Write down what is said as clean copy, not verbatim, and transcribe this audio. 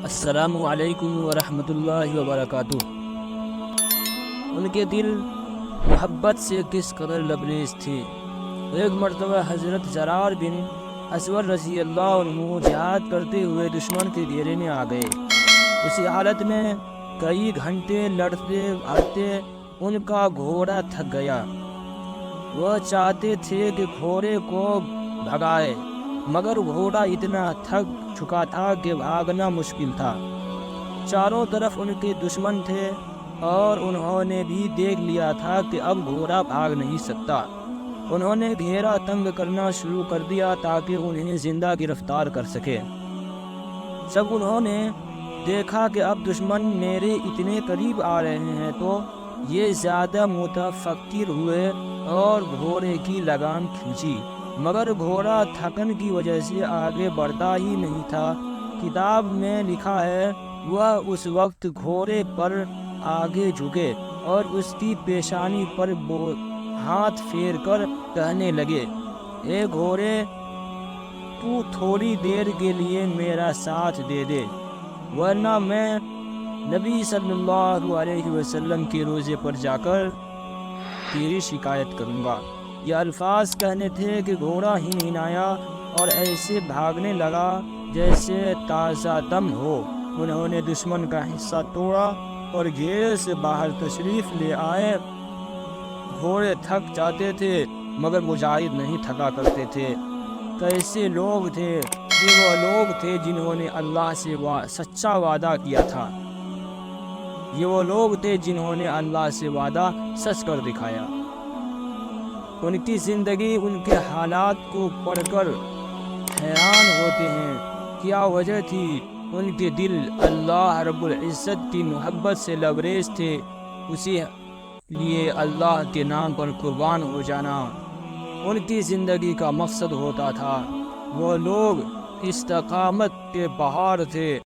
السلام علیکم ورحمۃ اللہ وبرکاتہ۔ ان کے دل محبت سے کس قدر لبریز تھے۔ ایک مرتبہ حضرت زرار بن اسود رضی اللہ عنہ جہاد کرتے ہوئے دشمن کے گھیرے میں آ گئے۔ اسی حالت میں کئی گھنٹے لڑتے بھاگتے ان کا گھوڑا تھک گیا۔ وہ چاہتے تھے کہ گھوڑے کو بھگائے، مگر گھوڑا اتنا تھک چکا تھا کہ بھاگنا مشکل تھا۔ چاروں طرف ان کے دشمن تھے اور انہوں نے بھی دیکھ لیا تھا کہ اب گھوڑا بھاگ نہیں سکتا۔ انہوں نے گھیرا تنگ کرنا شروع کر دیا تاکہ انہیں زندہ گرفتار کر سکے۔ جب انہوں نے دیکھا کہ اب دشمن میرے اتنے قریب آ رہے ہیں تو یہ زیادہ متفکر ہوئے اور گھوڑے کی لگام کھینچی، مگر گھوڑا تھکن کی وجہ سے آگے بڑھتا ہی نہیں تھا۔ کتاب میں لکھا ہے، وہ اس وقت گھوڑے پر آگے جھکے اور اس کی پیشانی پر ہاتھ پھیر کر کہنے لگے، اے گھوڑے، تو تھوڑی دیر کے لیے میرا ساتھ دے دے، ورنہ میں نبی صلی اللہ علیہ وسلم کے روزے پر جا کر تیری شکایت کروں گا۔ یہ الفاظ کہنے تھے کہ گھوڑا ہنہنایا اور ایسے بھاگنے لگا جیسے تازہ دم ہو۔ انہوں نے دشمن کا حصہ توڑا اور گھیرے سے باہر تشریف لے آئے۔ گھوڑے تھک جاتے تھے مگر مجاہد نہیں تھکا کرتے تھے۔ کیسے لوگ تھے؟ یہ وہ لوگ تھے جنہوں نے اللہ سے سچا وعدہ کیا تھا۔ یہ وہ لوگ تھے جنہوں نے اللہ سے وعدہ سچ کر دکھایا۔ ان کی زندگی، ان کے حالات کو پڑھ کر حیران ہوتے ہیں۔ کیا وجہ تھی؟ ان کے دل اللہ رب العزت کی محبت سے لبریز تھے، اسی لیے اللہ کے نام پر قربان ہو جانا ان کی زندگی کا مقصد ہوتا تھا۔ وہ لوگ استقامت کے پہاڑ تھے۔